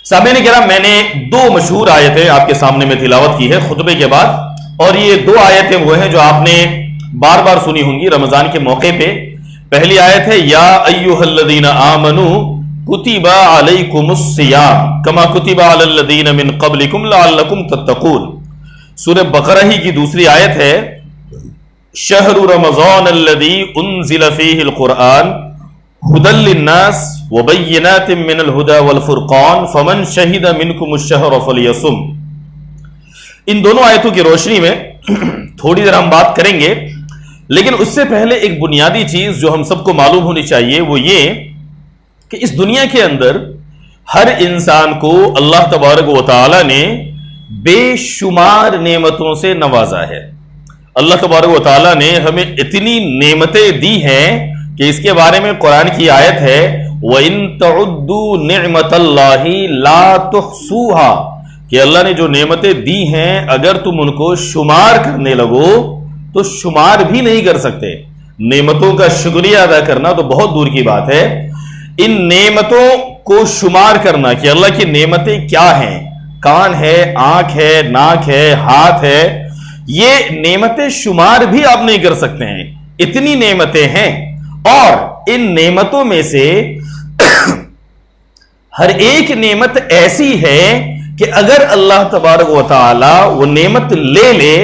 سامعین کرام، میں نے دو مشہور آیتیں آپ کے سامنے میں تلاوت کی ہے خطبے کے بعد، اور یہ دو آیتیں وہ ہیں جو آپ نے بار بار سنی ہوں گی رمضان کے موقع پہ۔ پہلی آیت ہے یا ایھا الذین آمنوا کتب علیکم الصیام کما کتب علی الذین من قبلکم لعلکم تتقون۔ سورہ بقرہ ہی کی دوسری آیت ہے شہر رمضان الذی انزل فیہ القرآن ہدی للناس وبینات من الہدی والفرقان فمن شہد منکم الشہر فلیصم۔ ان دونوں آیتوں کی روشنی میں تھوڑی دیر ہم بات کریں گے، لیکن اس سے پہلے ایک بنیادی چیز جو ہم سب کو معلوم ہونی چاہیے وہ یہ کہ اس دنیا کے اندر ہر انسان کو اللہ تبارک و تعالی نے بے شمار نعمتوں سے نوازا ہے۔ اللہ تبارک و تعالی نے ہمیں اتنی نعمتیں دی ہیں کہ اس کے بارے میں قرآن کی آیت ہے وَإِن تَعُدُّوا نِعْمَةَ اللَّهِ لَا تُحْصُوهَا، کہ اللہ نے جو نعمتیں دی ہیں اگر تم ان کو شمار کرنے لگو تو شمار بھی نہیں کر سکتے۔ نعمتوں کا شکریہ ادا کرنا تو بہت دور کی بات ہے، ان نعمتوں کو شمار کرنا کہ اللہ کی نعمتیں کیا ہیں، کان ہے، آنکھ ہے، ناک ہے، ہاتھ ہے، یہ نعمتیں شمار بھی آپ نہیں کر سکتے ہیں، اتنی نعمتیں ہیں۔ اور ان نعمتوں میں سے ہر ایک نعمت ایسی ہے کہ اگر اللہ تبارک و تعالی وہ نعمت لے لے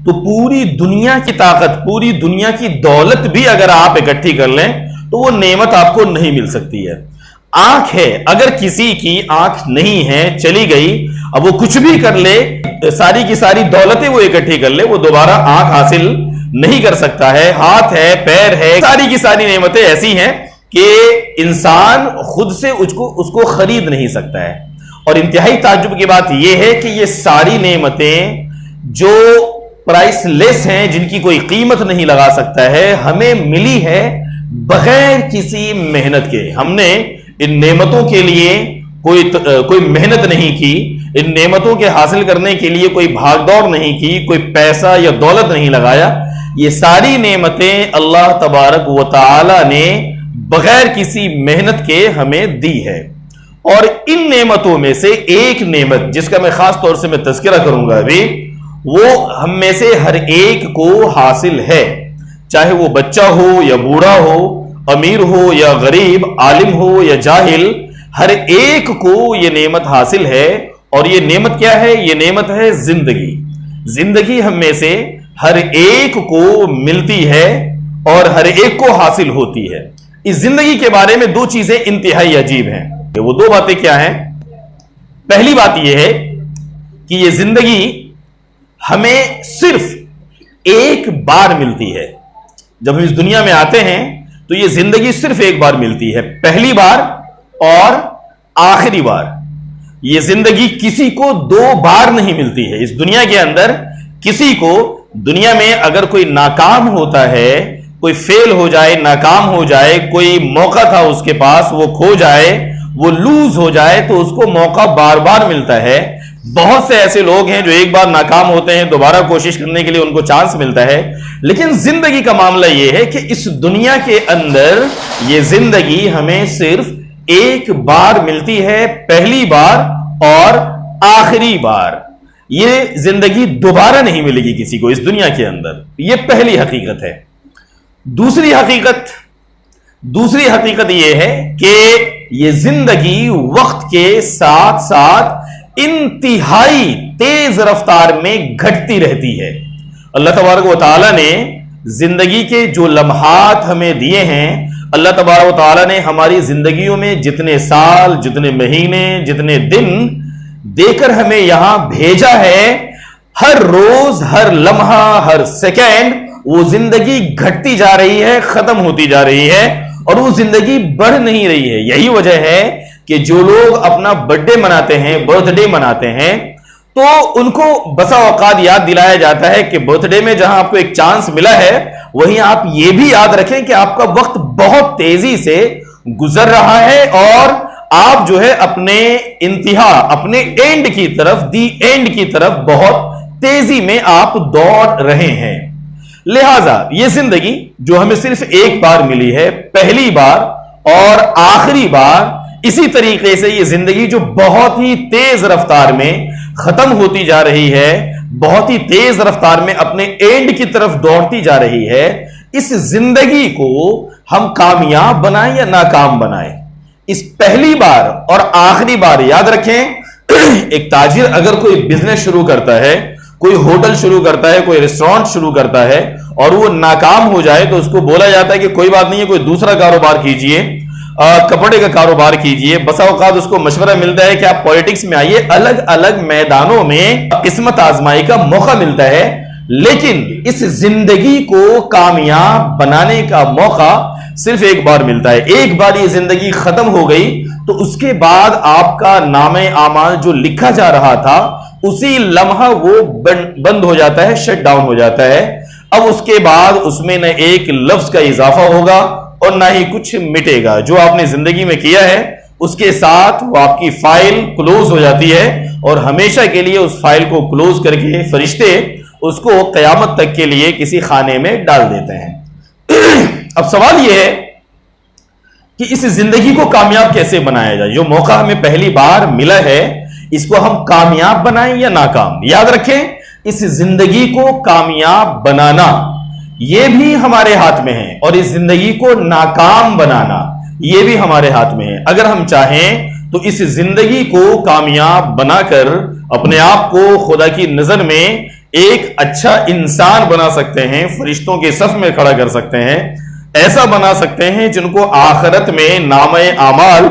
تو پوری دنیا کی طاقت، پوری دنیا کی دولت بھی اگر آپ اکٹھی کر لیں تو وہ نعمت آپ کو نہیں مل سکتی ہے۔ آنکھ ہے، اگر کسی کی آنکھ نہیں ہے، چلی گئی، اب وہ کچھ بھی کر لے، ساری کی ساری دولتیں وہ اکٹھی کر لے، وہ دوبارہ آنکھ حاصل نہیں کر سکتا ہے۔ ہاتھ ہے، پیر ہے، ساری کی ساری نعمتیں ایسی ہیں کہ انسان خود سے اس کو خرید نہیں سکتا ہے۔ اور انتہائی تعجب کی بات یہ ہے کہ یہ ساری نعمتیں جو پرائس لیس ہیں، جن کی کوئی قیمت نہیں لگا سکتا ہے، ہمیں ملی ہے بغیر کسی محنت کے۔ ہم نے ان نعمتوں کے لیے کوئی محنت نہیں کی، ان نعمتوں کے حاصل کرنے کے لیے کوئی بھاگ دوڑ نہیں کی، کوئی پیسہ یا دولت نہیں لگایا۔ یہ ساری نعمتیں اللہ تبارک و تعالی نے بغیر کسی محنت کے ہمیں دی ہے۔ اور ان نعمتوں میں سے ایک نعمت جس کا میں خاص طور سے میں تذکرہ کروں گا ابھی، وہ ہم میں سے ہر ایک کو حاصل ہے، چاہے وہ بچہ ہو یا بوڑھا ہو، امیر ہو یا غریب، عالم ہو یا جاہل، ہر ایک کو یہ نعمت حاصل ہے۔ اور یہ نعمت کیا ہے؟ یہ نعمت ہے زندگی۔ زندگی ہم میں سے ہر ایک کو ملتی ہے اور ہر ایک کو حاصل ہوتی ہے۔ اس زندگی کے بارے میں دو چیزیں انتہائی عجیب ہیں۔ وہ دو باتیں کیا ہیں؟ پہلی بات یہ ہے کہ یہ زندگی ہمیں صرف ایک بار ملتی ہے۔ جب ہم اس دنیا میں آتے ہیں تو یہ زندگی صرف ایک بار ملتی ہے، پہلی بار اور آخری بار۔ یہ زندگی کسی کو دو بار نہیں ملتی ہے۔ اس دنیا کے اندر کسی کو دنیا میں اگر کوئی ناکام ہوتا ہے، کوئی فیل ہو جائے، ناکام ہو جائے، کوئی موقع تھا اس کے پاس وہ کھو جائے، وہ لوز ہو جائے، تو اس کو موقع بار بار ملتا ہے۔ بہت سے ایسے لوگ ہیں جو ایک بار ناکام ہوتے ہیں، دوبارہ کوشش کرنے کے لیے ان کو چانس ملتا ہے۔ لیکن زندگی کا معاملہ یہ ہے کہ اس دنیا کے اندر یہ زندگی ہمیں صرف ایک بار ملتی ہے، پہلی بار اور آخری بار۔ یہ زندگی دوبارہ نہیں ملے گی کسی کو اس دنیا کے اندر، یہ پہلی حقیقت ہے۔ دوسری حقیقت یہ ہے کہ یہ زندگی وقت کے ساتھ ساتھ انتہائی تیز رفتار میں گھٹتی رہتی ہے۔ اللہ تبارک و تعالی نے زندگی کے جو لمحات ہمیں دیے ہیں، اللہ تبارک و تعالی نے ہماری زندگیوں میں جتنے سال، جتنے مہینے، جتنے دن دے کر ہمیں یہاں بھیجا ہے، ہر روز، ہر لمحہ، ہر سیکنڈ وہ زندگی گھٹتی جا رہی ہے، ختم ہوتی جا رہی ہے، اور وہ زندگی بڑھ نہیں رہی ہے۔ یہی وجہ ہے کہ جو لوگ اپنا برتھ ڈے مناتے ہیں تو ان کو بسا اوقات یاد دلایا جاتا ہے کہ برتھ ڈے میں جہاں آپ کو ایک چانس ملا ہے، وہیں آپ یہ بھی یاد رکھیں کہ آپ کا وقت بہت تیزی سے گزر رہا ہے اور آپ جو ہے اپنے انتہا، اپنے اینڈ کی طرف بہت تیزی میں آپ دوڑ رہے ہیں۔ لہذا یہ زندگی جو ہمیں صرف ایک بار ملی ہے، پہلی بار اور آخری بار، اسی طریقے سے یہ زندگی جو بہت ہی تیز رفتار میں ختم ہوتی جا رہی ہے، بہت ہی تیز رفتار میں اپنے اینڈ کی طرف دوڑتی جا رہی ہے، اس زندگی کو ہم کامیاب بنائیں یا ناکام بنائیں، اس پہلی بار اور آخری بار یاد رکھیں. ایک تاجر اگر کوئی بزنس شروع کرتا ہے، کوئی ہوٹل شروع کرتا ہے، کوئی ریسٹورانٹ شروع کرتا ہے اور وہ ناکام ہو جائے تو اس کو بولا جاتا ہے کہ کوئی بات نہیں ہے، کوئی دوسرا کاروبار کیجئے، کپڑے کا کاروبار کیجئے. بسا اوقات اس کو مشورہ ملتا ہے کہ آپ پولیٹکس میں آئیے، الگ الگ میدانوں میں قسمت آزمائی کا موقع ملتا ہے، لیکن اس زندگی کو کامیاب بنانے کا موقع صرف ایک بار ملتا ہے. ایک بار یہ زندگی ختم ہو گئی تو اس کے بعد آپ کا نام اعمال جو لکھا جا رہا تھا اسی لمحہ وہ بند ہو جاتا ہے، شٹ ڈاؤن ہو جاتا ہے. اب اس کے بعد اس میں نہ ایک لفظ کا اضافہ ہوگا اور نہ ہی کچھ مٹے گا. جو آپ نے زندگی میں کیا ہے اس کے ساتھ وہ آپ کی فائل کلوز ہو جاتی ہے اور ہمیشہ کے لیے اس فائل کو کلوز کر کے فرشتے اس کو قیامت تک کے لیے کسی خانے میں ڈال دیتے ہیں. اب سوال یہ ہے کہ اس زندگی کو کامیاب کیسے بنایا جائے؟ جو موقع ہمیں پہلی بار ملا ہے اس کو ہم کامیاب بنائیں یا ناکام؟ یاد رکھیں اس زندگی کو کامیاب بنانا یہ بھی ہمارے ہاتھ میں ہے اور اس زندگی کو ناکام بنانا یہ بھی ہمارے ہاتھ میں ہے. اگر ہم چاہیں تو اس زندگی کو کامیاب بنا کر اپنے آپ کو خدا کی نظر میں ایک اچھا انسان بنا سکتے ہیں، فرشتوں کے صف میں کھڑا کر سکتے ہیں، ایسا بنا سکتے ہیں جن کو آخرت میں نام اعمال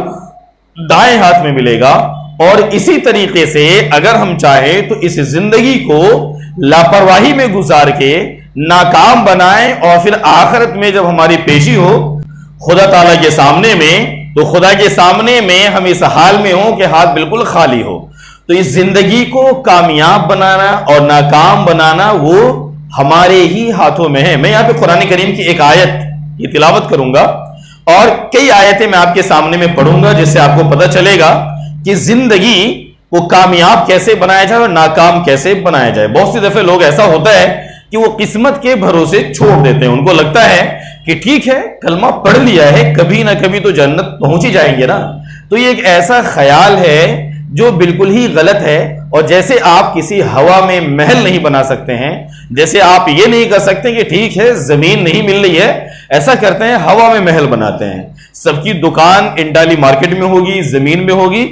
دائیں ہاتھ میں ملے گا. اور اسی طریقے سے اگر ہم چاہیں تو اس زندگی کو لاپرواہی میں گزار کے ناکام بنائیں اور پھر آخرت میں جب ہماری پیشی ہو خدا تعالیٰ کے سامنے میں تو خدا کے سامنے میں ہم اس حال میں ہوں کہ ہاتھ بالکل خالی ہو. تو اس زندگی کو کامیاب بنانا اور ناکام بنانا وہ ہمارے ہی ہاتھوں میں ہے. میں یہاں پہ قرآن کریم کی ایک آیت کی تلاوت کروں گا اور کئی آیتیں میں آپ کے سامنے میں پڑھوں گا جس سے آپ کو پتہ چلے گا کہ زندگی کو کامیاب کیسے بنایا جائے اور ناکام کیسے بنایا جائے. بہت سی دفعہ لوگ ایسا ہوتا ہے کہ وہ قسمت کے بھروسے چھوڑ دیتے ہیں. ان کو لگتا ہے کہ ٹھیک ہے کلمہ پڑھ لیا ہے، کبھی نہ کبھی تو جنت پہنچ ہی جائیں گے نا. تو یہ ایک ایسا خیال ہے جو بالکل ہی غلط ہے. اور جیسے آپ کسی ہوا میں محل نہیں بنا سکتے ہیں، جیسے آپ یہ نہیں کر سکتے کہ ٹھیک ہے زمین نہیں مل رہی ہے، ایسا کرتے ہیں ہوا میں محل بناتے ہیں. سب کی دکان انڈالی مارکیٹ میں ہوگی، زمین میں ہوگی،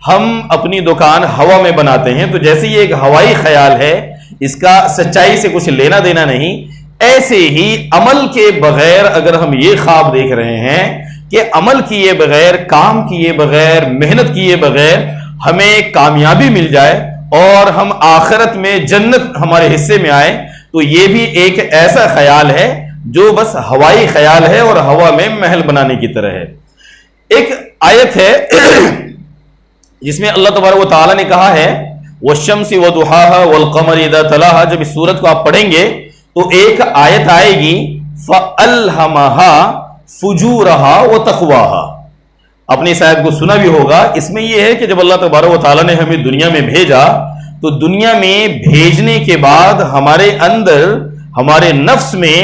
ہم اپنی دکان ہوا میں بناتے ہیں. تو جیسے یہ ایک ہوائی خیال ہے، اس کا سچائی سے کچھ لینا دینا نہیں. ایسے ہی عمل کے بغیر اگر ہم یہ خواب دیکھ رہے ہیں کہ عمل کیے بغیر، کام کیے بغیر، محنت کیے بغیر ہمیں کامیابی مل جائے اور ہم آخرت میں جنت ہمارے حصے میں آئے، تو یہ بھی ایک ایسا خیال ہے جو بس ہوائی خیال ہے اور ہوا میں محل بنانے کی طرح ہے. ایک آیت ہے جس میں اللہ تبارک و تعالیٰ نے کہا ہے والشمس وضحاها والقمر اذا تلاها. جب اس سورت کو آپ پڑھیں گے تو ایک آیت آئے گی فَأَلْهَمَهَا فُجُورَهَا وَتَقْوَاهَا. آپ نے اس آیت کو سنا بھی ہوگا. اس میں یہ ہے کہ جب اللہ تبارک و تعالیٰ نے ہمیں دنیا میں بھیجا تو دنیا میں بھیجنے کے بعد ہمارے اندر، ہمارے نفس میں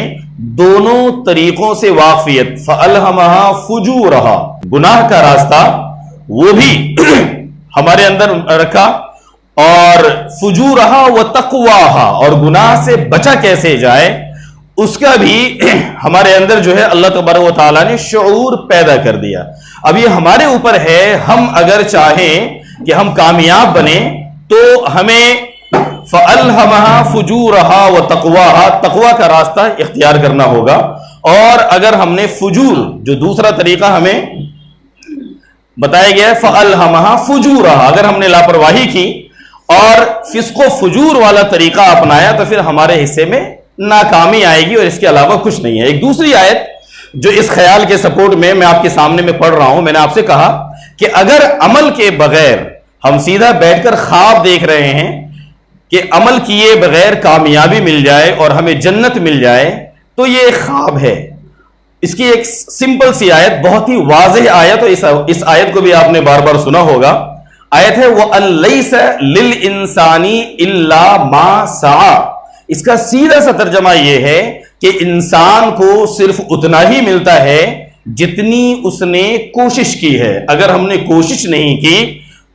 دونوں طریقوں سے واقفیت، فَأَلْهَمَهَا فُجُورَهَا، گناہ کا راستہ وہ بھی ہمارے اندر رکھا، اور فجورہا و تقواہا، اور گناہ سے بچا کیسے جائے اس کا بھی ہمارے اندر جو ہے اللہ تبارک و تعالیٰ نے شعور پیدا کر دیا. اب یہ ہمارے اوپر ہے، ہم اگر چاہیں کہ ہم کامیاب بنیں تو ہمیں فَأَلْهَمَهَا فُجُورَهَا وَتَقْوَاهَا، تقوی کا راستہ اختیار کرنا ہوگا. اور اگر ہم نے فجور، جو دوسرا طریقہ ہمیں بتایا گیا ہے فَأَلْهَمَهَا فُجُورَهَا، اگر ہم نے لاپرواہی کی اور فسق و فجور والا طریقہ اپنایا تو پھر ہمارے حصے میں ناکامی آئے گی اور اس کے علاوہ کچھ نہیں ہے. ایک دوسری آیت جو اس خیال کے سپورٹ میں آپ کے سامنے میں پڑھ رہا ہوں، میں نے آپ سے کہا کہ اگر عمل کے بغیر ہم سیدھا بیٹھ کر خواب دیکھ رہے ہیں کہ عمل کیے بغیر کامیابی مل جائے اور ہمیں جنت مل جائے تو یہ ایک خواب ہے. اس کی ایک سمپل سی آیت، بہت ہی واضح آیت، اور اس آیت کو بھی آپ نے بار بار سنا ہوگا. آیت ہے وَأَن لَيْسَ لِلْإِنسَانِ إِلَّا مَا سَعَى. اس کا سیدھا سا ترجمہ یہ ہے کہ انسان کو صرف اتنا ہی ملتا ہے جتنی اس نے کوشش کی ہے. اگر ہم نے کوشش نہیں کی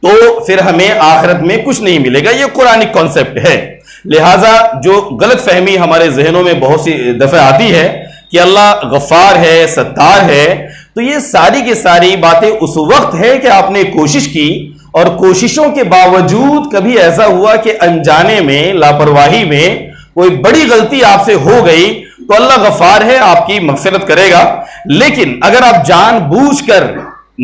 تو پھر ہمیں آخرت میں کچھ نہیں ملے گا. یہ قرآنی کانسیپٹ ہے. لہٰذا جو غلط فہمی ہمارے ذہنوں میں بہت سی دفعہ آتی ہے کہ اللہ غفار ہے، ستار ہے، تو یہ ساری کی ساری باتیں اس وقت ہے کہ آپ نے کوشش کی، اور کوششوں کے باوجود کبھی ایسا ہوا کہ انجانے میں، لاپرواہی میں کوئی بڑی غلطی آپ سے ہو گئی، تو اللہ غفار ہے، آپ کی مغفرت کرے گا. لیکن اگر آپ جان بوجھ کر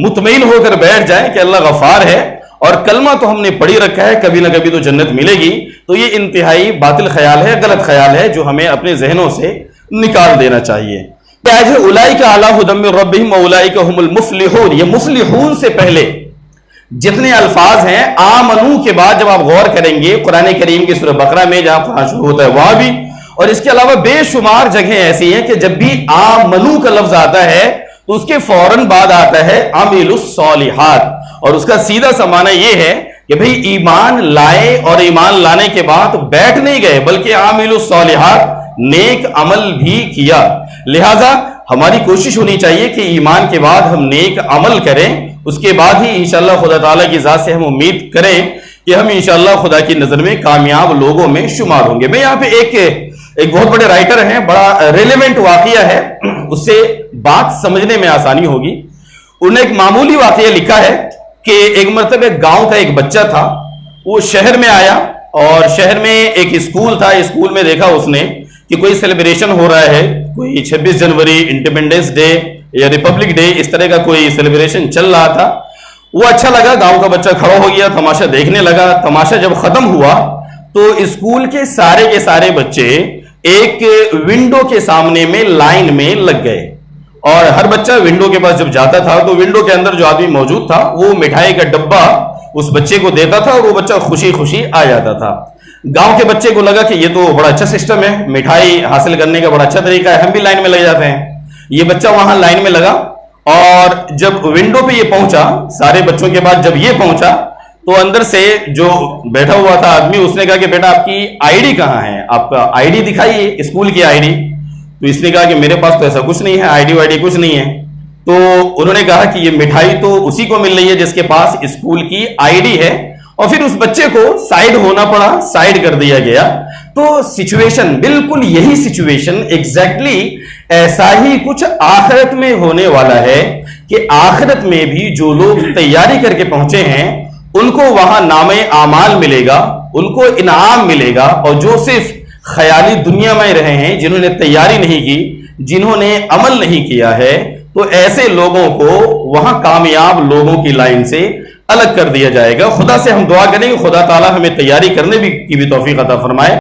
مطمئن ہو کر بیٹھ جائیں کہ اللہ غفار ہے اور کلمہ تو ہم نے پڑھی رکھا ہے، کبھی نہ کبھی تو جنت ملے گی، تو یہ انتہائی باطل خیال ہے، غلط خیال ہے، جو ہمیں اپنے ذہنوں سے نکال دینا چاہیے. اولئک علی ھدی من ربہم واولئک هم المفلحون. یہ مفلحون سے پہلے جتنے الفاظ ہیں آمنو کے بعد جب آپ غور کریں گے قرآن کریم کی سورہ بقرہ میں جہاں قرآن شروع ہوتا ہے وہاں بھی، اور اس کے علاوہ بے شمار جگہیں ایسی ہیں کہ جب بھی آمنو کا لفظ آتا ہے تو اس کے فوراً بعد آتا ہے عملوا الصالحات، اور اس کا سیدھا سا معنی یہ ہے کہ بھئی ایمان لائے، اور ایمان لانے کے بعد بیٹھ نہیں گئے بلکہ عملوا الصالحات، نیک عمل بھی کیا. لہٰذا ہماری کوشش ہونی چاہیے کہ ایمان کے بعد ہم نیک عمل کریں، اس کے بعد ہی انشاءاللہ خدا تعالیٰ کی ذات سے ہم امید کریں کہ ہم انشاءاللہ خدا کی نظر میں کامیاب لوگوں میں شمار ہوں گے. میں یہاں پہ ایک بہت بڑے رائٹر ہیں، بڑا ریلیونٹ واقعہ ہے، اس سے بات سمجھنے میں آسانی ہوگی. انہوں نے ایک معمولی واقعہ لکھا ہے کہ ایک مرتبہ گاؤں کا ایک بچہ تھا، وہ شہر میں آیا، اور شہر میں ایک اسکول تھا. اسکول میں دیکھا اس نے کہ کوئی سیلیبریشن ہو رہا ہے، کوئی 26 جنوری، انڈیپینڈنس ڈے یا ریپبلک ڈے، اس طرح کا کوئی سیلیبریشن چل رہا تھا. وہ اچھا لگا، گاؤں کا بچہ کھڑا ہو گیا، تماشا دیکھنے لگا. تماشا جب ختم ہوا تو اسکول کے سارے بچے ایک ونڈو کے سامنے میں لائن میں لگ گئے، اور ہر بچہ ونڈو کے پاس جب جاتا تھا تو ونڈو کے اندر جو آدمی موجود تھا وہ مٹھائی کا ڈبہ اس بچے کو دیتا تھا، اور وہ بچہ خوشی خوشی آ جاتا تھا. گاؤں کے بچے کو لگا کہ یہ تو بڑا اچھا سسٹم ہے، مٹھائی حاصل کرنے کا بڑا اچھا طریقہ ہے، ہم بھی لائن میں لگ جاتے ہیں. یہ بچہ وہاں لائن میں لگا، اور جب ونڈو پہ یہ پہنچا، سارے بچوں کے بعد جب یہ پہنچا تو اندر سے جو بیٹھا ہوا تھا آدمی، اس نے کہا کہ بیٹا آپ کی آئی ڈی کہاں ہے، آپ کا آئی ڈی دکھائیے، اسکول کی آئی ڈی. تو اس نے کہا کہ میرے پاس تو ایسا کچھ نہیں ہے، آئی ڈی وائی ڈی کچھ نہیں ہے. تو انہوں نے کہا کہ یہ مٹھائی تو اسی کو مل رہی ہے جس کے پاس اسکول کی آئی ڈی ہے. اور پھر اس بچے کو سائیڈ ہونا پڑا، سائیڈ کر دیا گیا. تو سچویشن بالکل یہی سچویشن ایگزیکٹلی ایسا ہی کچھ آخرت میں ہونے والا ہے کہ آخرت میں بھی جو لوگ تیاری کر کے پہنچے ہیں ان کو وہاں نام اعمال ملے گا، ان کو انعام ملے گا. اور جو صرف خیالی دنیا میں رہے ہیں، جنہوں نے تیاری نہیں کی، جنہوں نے عمل نہیں کیا ہے، تو ایسے لوگوں کو وہاں کامیاب لوگوں کی لائن سے الگ کر دیا جائے گا. خدا سے ہم دعا کریں کہ خدا تعالی ہمیں تیاری کرنے کی بھی توفیق عطا فرمائے.